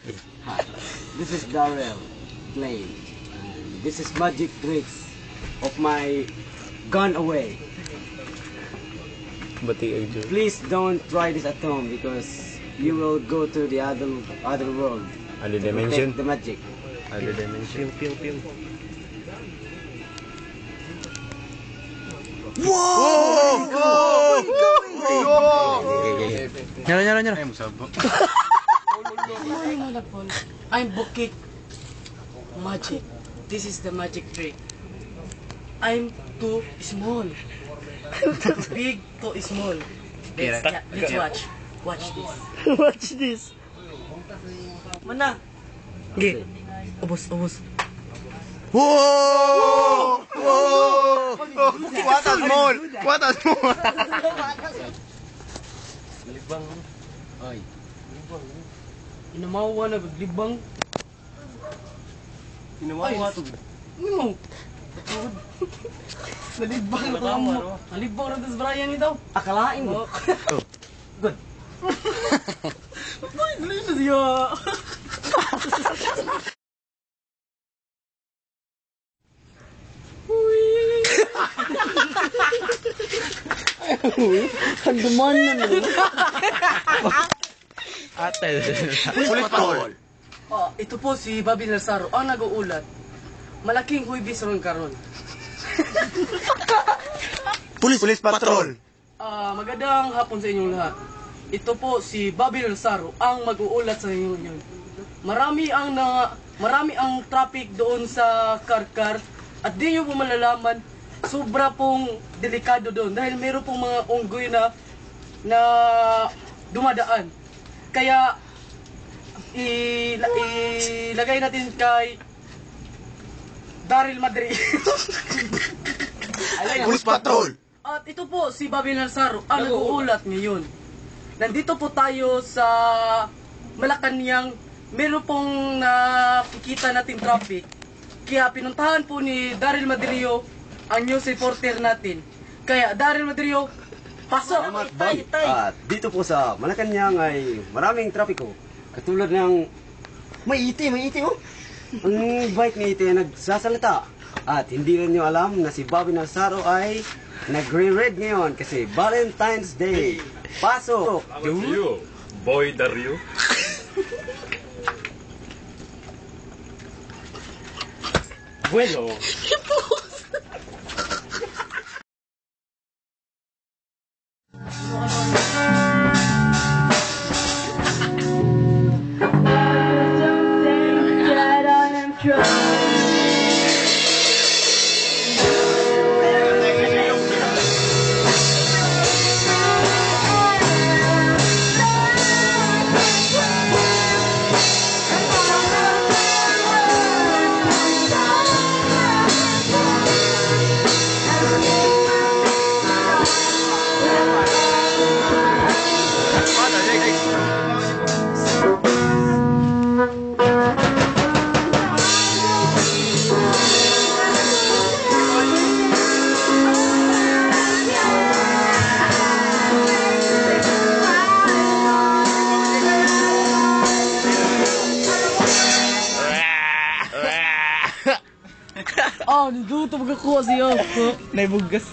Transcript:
Hi, this is Darrell playing. And this is magic tricks of my gone away. Please don't try this at home because you will go to the other world. Other dimension? The magic. Other dimension. Pew, pew, pew. Whoa! Nyala. I'm Bukit Magic. This is the magic trick. I'm too small. Big to small. Let's watch. Watch this. Watch this. Mana? Okay. Ubus. Whoa! What a small! Libang. Ay. Inamawa na libang. Inawawa to. Ano? Nalibang na ko mo. Nalibang na tas Brian ni daw. Akalain mo. Good. Ay, dali na siya. Kanduman na no. Ate. Police patrol. Ito po si Bobby Lazaro ang nag-uulat. Malaking huibis ron karon. Police patrol. Magandang hapon sa inyong lahat. Ito po si Bobby Lazaro ang mag-uulat sa inyo ngayon. Marami ang traffic doon sa Karkar at di nyo po malalaman, sobra pong delikado doon dahil mayroon pong mga unggoy na dumadaan. Kaya ilagay natin kay Daryl Madrid. Police patrol. At ito po si Bobby Lazaro ang nag-uulat ngayon. Nandito po tayo sa Malacanang. Meron pong nakikita nating traffic. Kaya pinuntahan po ni Daryl Madrio ang news reporter natin. Kaya Daryl Madrio, pasok! At dito po sa Malacanang ay maraming trapiko. Katulad ng may iti oh. Ang bike ni iti ay nagsasalita. At hindi rin nyo alam na si Bobby Lazaro ay nagre-red ngayon kasi Valentine's Day. Pasok! You, Boy Dario. Bueno. Nandito magakuha siya. Naibugas.